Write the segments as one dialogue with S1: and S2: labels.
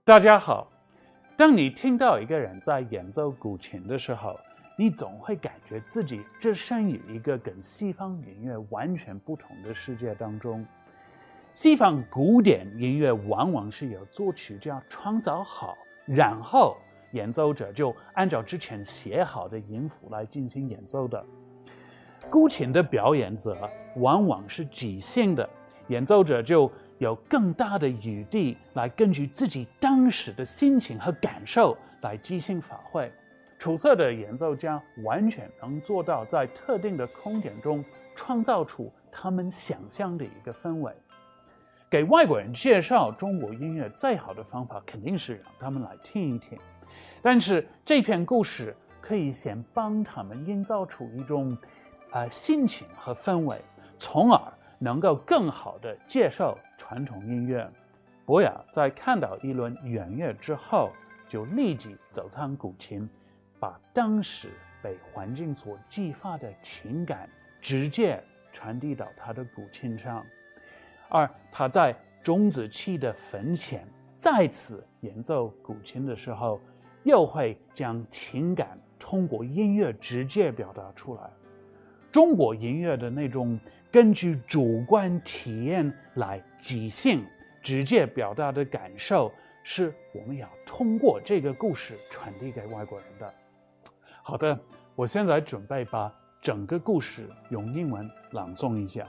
S1: 大家好，当你听到一个人在演奏古琴的时候，你总会感觉自己置身于一个跟西方音乐完全不同的世界当中。西方古典音乐往往是由作曲家创造好，然后演奏者就按照之前写好的音符来进行演奏的。古琴的表演则往往是即兴的，演奏者就有更大的余地来根据自己当时的心情和感受来即兴发挥。出色的演奏家完全能做到在特定的空间中创造出他们想象的一个氛围。给外国人介绍中国音乐最好的方法肯定是让他们来听一听，但是这篇故事可以先帮他们营造出一种心情和氛围，从而能够更好地接受传统音乐。博雅在看到一轮圆乐之后，就立即走向古琴，把当时被环境所激发的情感直接传递到他的古琴上。而他在钟子期的坟前再次演奏古琴的时候，又会将情感通过音乐直接表达出来。中国音乐的那种根据主观体验来即兴直接表达的感受，是我们要通过这个故事传递给外国人的。好的，我现在准备把整个故事用英文朗诵一下。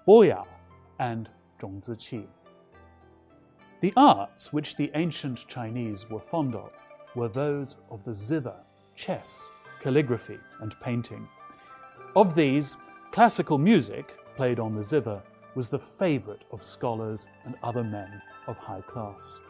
S1: Boya and Zhong Ziqi. The arts which the ancient Chinese were fond of were those of the zither, chess, calligraphy, and painting. Of these, classical music, played on the zither, was the favorite of scholars and other men of high class.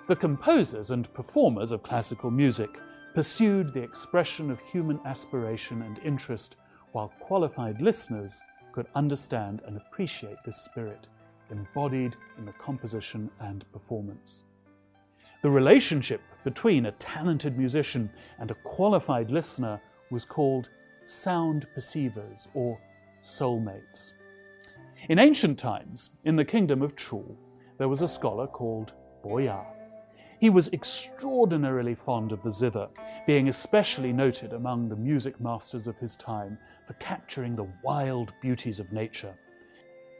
S1: The composers and performers of classical music pursued the expression of human aspiration and interest, while qualified listeners could understand and appreciate this spirit embodied in the composition and performance. The relationship between a talented musician and a qualified listener was called sound perceivers or soulmates. In ancient times, in the kingdom of Chu, there was a scholar called Boya. He was extraordinarily fond of the zither, being especially noted among the music masters of his time for capturing the wild beauties of nature.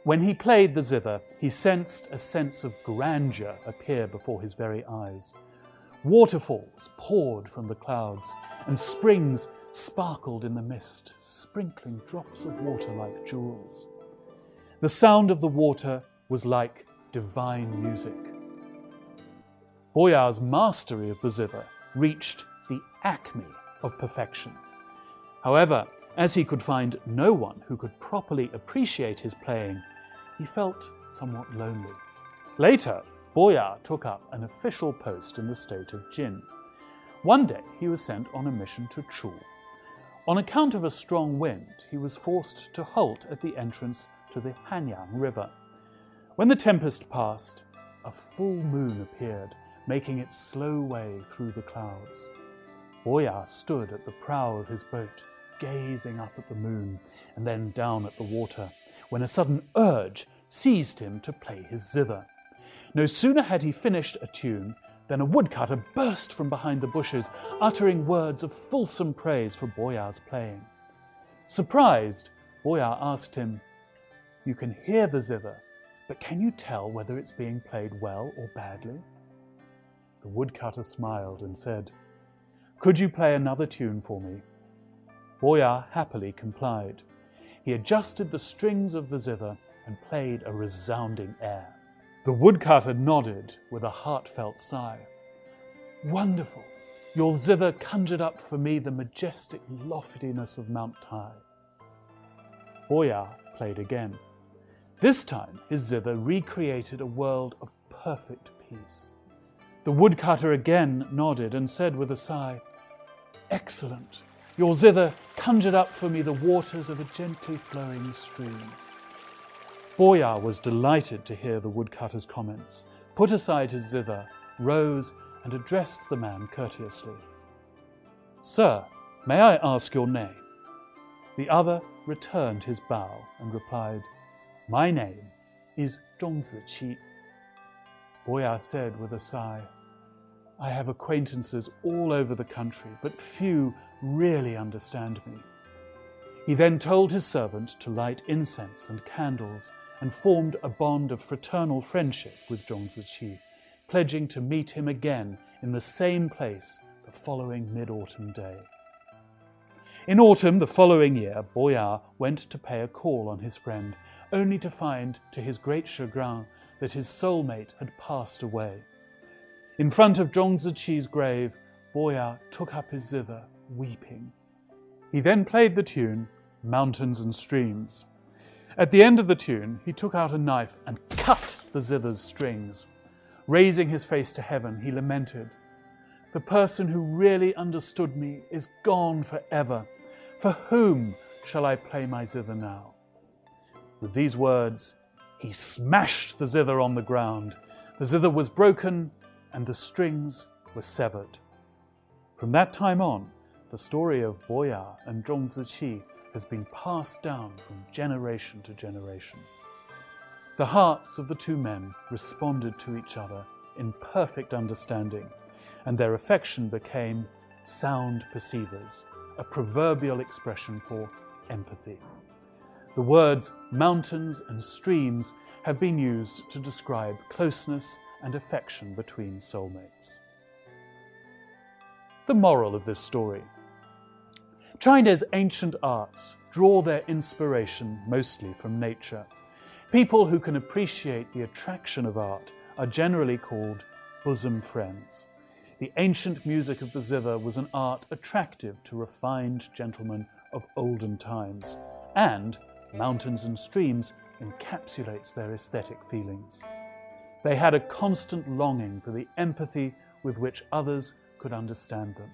S1: When he played the zither, he sensed a sense of grandeur appear before his very eyes. Waterfalls poured from the clouds, and springs sparkled in the mist, sprinkling drops of water like jewels. The sound of the water was like divine music. Boya's mastery of the zither reached the acme of perfection. However, as he could find no one who could properly appreciate his playing, he felt somewhat lonely. Later, Boya took up an official post in the state of Jin. One day, he was sent on a mission to Chu. On account of a strong wind, he was forced to halt at the entrance to the Hanyang River. When the tempest passed, a full moon appeared, making its slow way through the clouds. Boya stood at the prow of his boat, gazing up at the moon and then down at the water, when a sudden urge seized him to play his zither. No sooner had he finished a tune than a woodcutter burst from behind the bushes, uttering words of fulsome praise for Boya's playing. Surprised, Boya asked him, "You can hear the zither, but can you tell whether it's being played well or badly?" The woodcutter smiled and said, "Could you play another tune for me?" Boya happily complied. He adjusted the strings of the zither and played a resounding air. The woodcutter nodded with a heartfelt sigh. "Wonderful! Your zither conjured up for me the majestic loftiness of Mount Tai." Boya played again. This time, his zither recreated a world of perfect peace. The woodcutter again nodded and said with a sigh, "Excellent! Your zither conjured up for me the waters of a gently flowing stream." Boya was delighted to hear the woodcutter's comments, put aside his zither, rose, and addressed the man courteously. "Sir, may I ask your name?" The other returned his bow and replied, "My name is Zhong Ziqi." Boya said with a sigh, "I have acquaintances all over the country, but few really understand me." He then told his servant to light incense and candles and formed a bond of fraternal friendship with Zhong Ziqi, pledging to meet him again in the same place the following mid-autumn day. In autumn the following year, Boya went to pay a call on his friend, only to find, to his great chagrin, that his soulmate had passed away. In front of Zhong Ziqi's grave, Boya took up his zither, weeping. He then played the tune, Mountains and Streams. At the end of the tune, he took out a knife and cut the zither's strings. Raising his face to heaven, he lamented, "The person who really understood me is gone forever. For whom shall I play my zither now?" With these words, he smashed the zither on the ground. The zither was broken and the strings were severed. From that time on, the story of Boya and Zhong Ziqi has been passed down from generation to generation. The hearts of the two men responded to each other in perfect understanding, and their affection became sound perceivers, a proverbial expression for empathy. The words mountains and streams have been used to describe closeness and affection between soulmates. The moral of this story. China's ancient arts draw their inspiration mostly from nature. People who can appreciate the attraction of art are generally called bosom friends. The ancient music of the zither was an art attractive to refined gentlemen of olden times, and Mountains and Streams encapsulates their aesthetic feelings. They had a constant longing for the empathy with which others could understand them.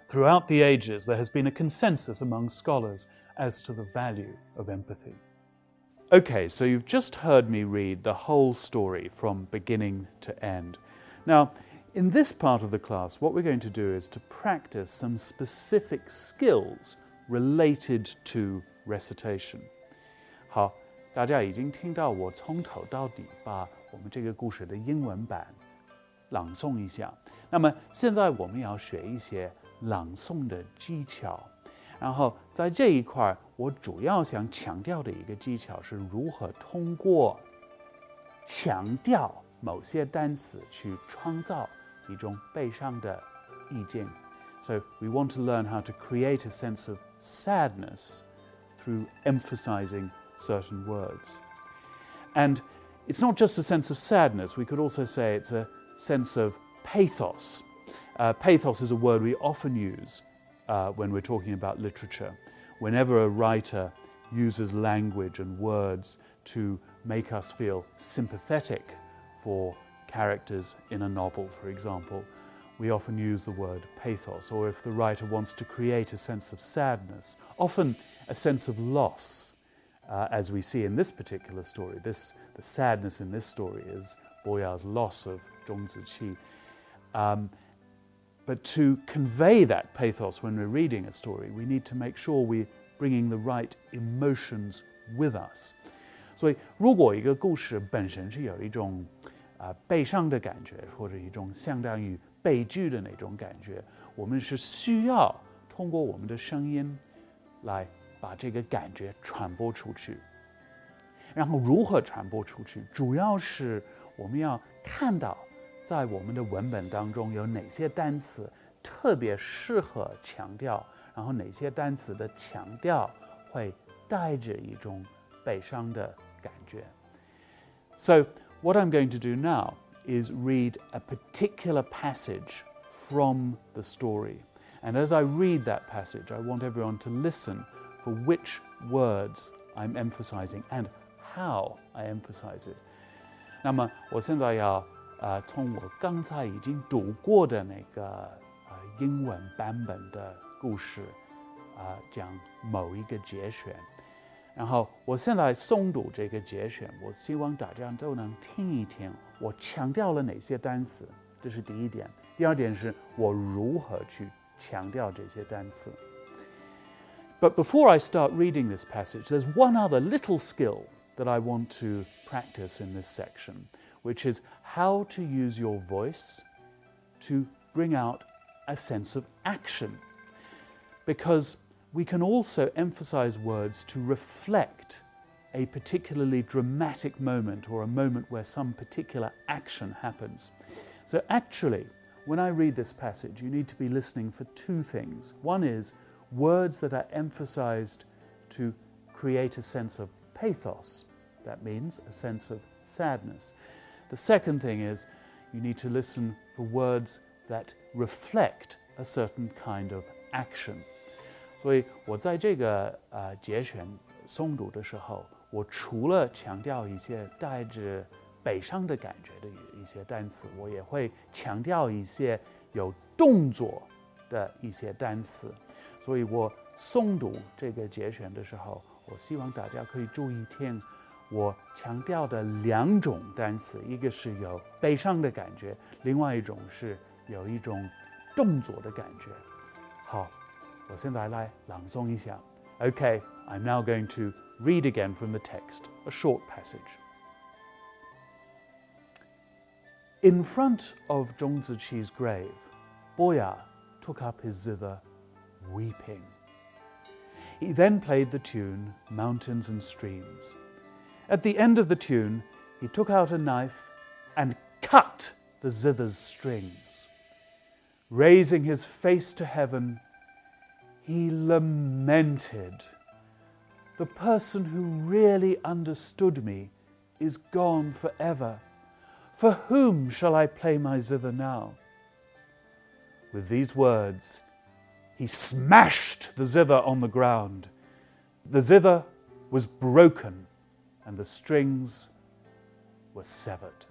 S1: Throughout the ages, there has been a consensus among scholars as to the value of empathy. Okay, so you've just heard me read the whole story from beginning to end. Now, in this part of the class, what we're going to do is to practice some specific skills related to recitation. 好，大家已经听到我从头到底把我们这个故事的英文版朗诵一下。那么现在我们要学一些朗诵的技巧。然后在这一块，我主要想强调的一个技巧是如何通过强调某些单词去创造一种悲伤的意境。So we want to learn how to create a sense of sadness through emphasizing certain words. And it's not just a sense of sadness, we could also say it's a sense of pathos. Pathos is a word we often use when we're talking about literature. Whenever a writer uses language and words to make us feel sympathetic for characters in a novel, for example, we often use the word pathos. Or if the writer wants to create a sense of sadness, often a sense of loss, as we see in this particular story. The sadness in this story is Boya's loss of Zhong Ziqi. But to convey that pathos when we're reading a story, we need to make sure we're bringing the right emotions with us. 所以，如果一个故事本身是有一种悲伤的感觉，或者一种相当于悲剧的那种感觉，我们是需要通过我们的声音来把这个感觉传播出去。然后如何传播出去，主要是我们要看到在我们的文本当中有哪些单词特别适合强调，然后哪些单词的强调会带着一种悲伤的感觉。So what I'm going to do now is read a particular passage from the story. And as I read that passage, I want everyone to listen for which words I'm emphasizing and how I emphasize it. 那么我现在要从我刚才已经读过的那个英文版本的故事讲某一个节选，然后我现在诵读这个节选，我希望大家都能听一听我强调了哪些单词，这是第一点。第二点是我如何去强调这些单词。But before I start reading this passage, there's one other little skill that I want to practice in this section, which is how to use your voice to bring out a sense of action. Because we can also emphasize words to reflect a particularly dramatic moment or a moment where some particular action happens. So actually, when I read this passage, you need to be listening for two things. One is words that are emphasized to create a sense of pathos. That means a sense of sadness. The second thing is you need to listen for words that reflect a certain kind of action. 所以我在这个节选诵读的时候，我除了强调一些带着悲伤的感觉的一些单词，我也会强调一些有动作的一些单词。所以我诵读这个节选的时候，我希望大家可以注意听我强调的两种单词，一个是有悲伤的感觉，另外一种是有一种动作的感觉。好，我现在来朗诵一下。Okay, I'm now going to read again from the text, a short passage. In front of Zhong Ziqi's grave, Boya took up his zither, weeping. He then played the tune, Mountains and Streams. At the end of the tune, he took out a knife and cut the zither's strings. Raising his face to heaven, he lamented. The person who really understood me is gone forever. For whom shall I play my zither now? With these words, he smashed the zither on the ground. The zither was broken and the strings were severed.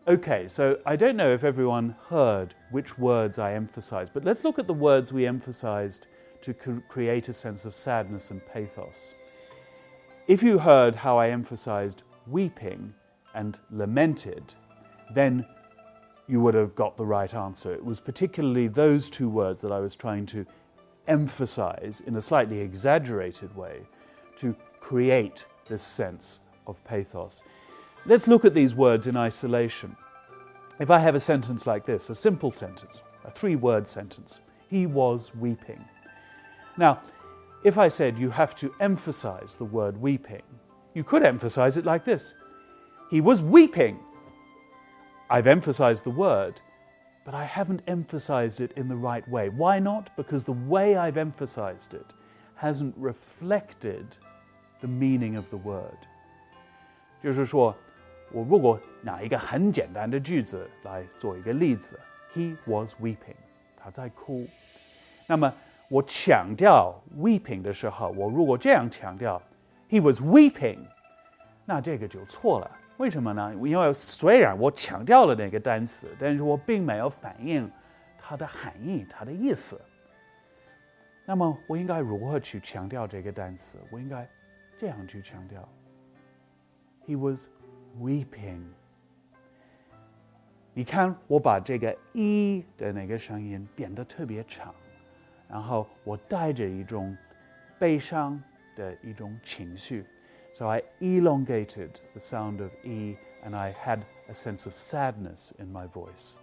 S1: Okay, so I don't know if everyone heard which words I emphasized, but let's look at the words we emphasized to create a sense of sadness and pathos. If you heard how I emphasized weeping and lamented, then you would have got the right answer. It was particularly those two words that I was trying to emphasize in a slightly exaggerated way to create this sense of pathos. Let's look at these words in isolation. If I have a sentence like this, a simple sentence, a three-word sentence, he was weeping. Now, if I said you have to emphasize the word weeping, you could emphasize it like this. He was weeping. I've emphasized the word, but I haven't emphasized it in the right way. Why not? Because the way I've emphasized it hasn't reflected the meaning of the word. 就是说，我如果拿一个很简单的句子来做一个例子 ，He was weeping， 他在哭。那么我强调 weeping 的时候，我如果这样强调 He was weeping， 那这个就错了。为什么呢？因为虽然我强调了那个单词，但是我并没有反映它的含义、它的意思。那么我应该如何去强调这个单词？我应该这样去强调 ：He was weeping。你看，我把这个“一”的那个声音变得特别长，然后我带着一种悲伤的一种情绪。So I elongated the sound of E and I had a sense of sadness in my voice.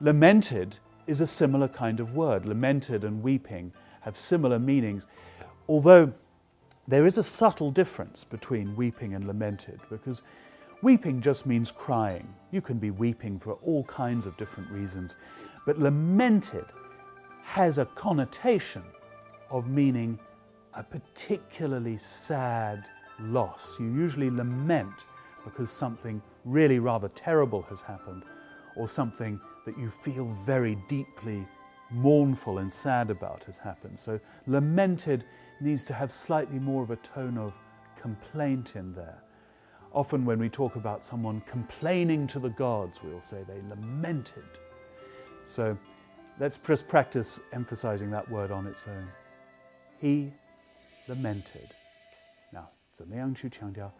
S1: Lamented is a similar kind of word. Lamented and weeping have similar meanings, although there is a subtle difference between weeping and lamented, because weeping just means crying. You can be weeping for all kinds of different reasons, but lamented has a connotation of meaning a particularly sad loss. You usually lament because something really rather terrible has happened, or something that you feel very deeply mournful and sad about has happened. So lamented needs to have slightly more of a tone of complaint in there. Often when we talk about someone complaining to the gods, we'll say they lamented. So let's just practice emphasizing that word on its own. He lamented. Now, 怎么样去强调?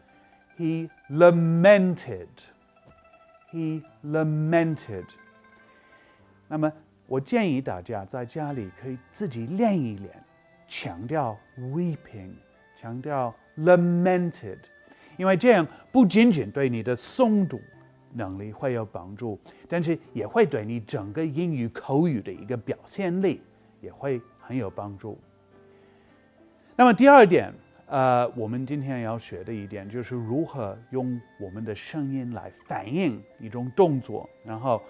S1: He lamented. He lamented. 那么我建议大家在家里可以自己练一练，强调 weeping， 强调 lamented，因为这样不仅仅对你的诵读能力会有帮助，但是也会对你整个英语口语的一个表现力也会很有帮助。那么第二点，我们今天要学的一点就是如何用我们的声音来反映一种动作。然后，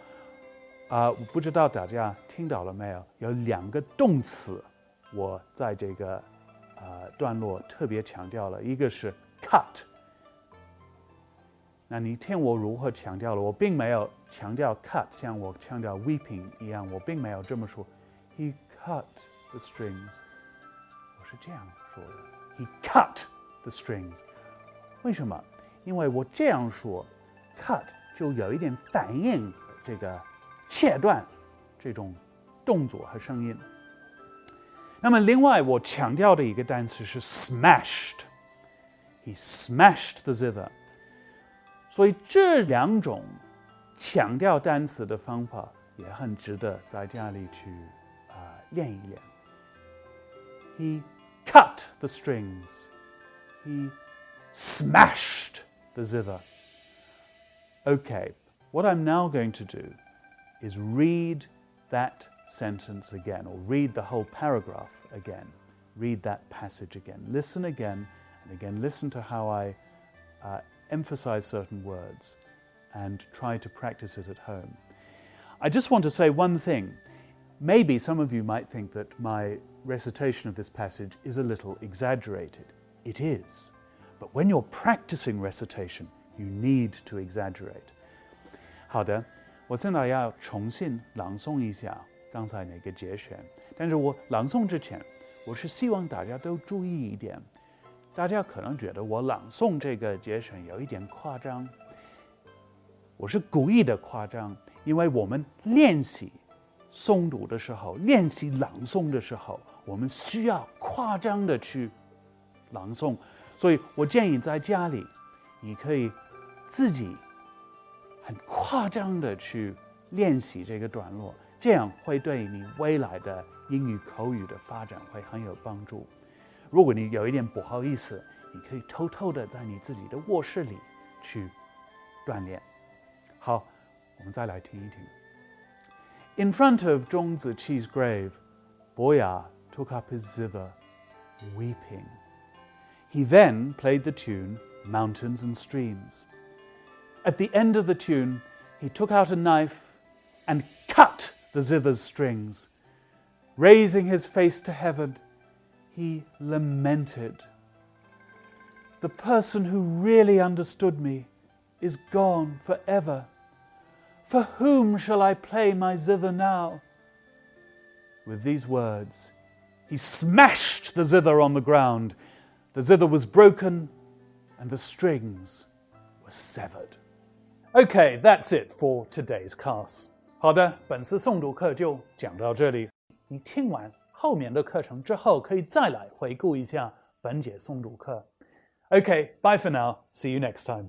S1: 我不知道大家听到了没有？有2个动词，我在这个段落特别强调了，一个是 cut。那你听我如何强调了？我并没有强调 cut， 像我强调 weeping 一样，我并没有这么说。He cut the strings， 我是这样说的。He cut the strings， 为什么？因为我这样说 ，cut 就有一点反映这个切断这种动作和声音。那么另外我强调的一个单词是 smashed，He smashed the zither。所以这2种强调单词的方法也很值得在家里去练一练。He cut the strings. He smashed the zither. Okay, what I'm now going to do is read that sentence again, or read the whole paragraph again. Read that passage again. Listen again, and again listen to how I emphasize certain words and try to practice it at home. I just want to say one thing. Maybe some of you might think that my recitation of this passage is a little exaggerated. It is. But when you're practicing recitation, you need to exaggerate. 好的，我现在要重新朗诵一下刚才那个节选。但是我朗诵之前，我是希望大家都注意一点。大家可能觉得我朗诵这个节选有一点夸张，我是故意的夸张，因为我们练习诵读的时候，练习朗诵的时候，我们需要夸张的去朗诵，所以我建议在家里，你可以自己很夸张的去练习这个段落，这样会对你未来的英语口语的发展会很有帮助。如果你有一点不好意思，你可以偷偷的在你自己的卧室里去锻炼。好，我们再来听一听。In front of Zhong Ziqi's grave, Boya took up his zither, weeping. He then played the tune Mountains and Streams. At the end of the tune, he took out a knife and cut the zither's strings. Raising his face to heaven, he lamented. The person who really understood me is gone forever. For whom shall I play my zither now? With these words, he smashed the zither on the ground. The zither was broken and the strings were severed. Okay, that's it for today's class. 好的，本次诵读课就讲到这里。你听完后面的课程之后，可以再来回顾一下本节诵读课。Okay, bye for now. See you next time.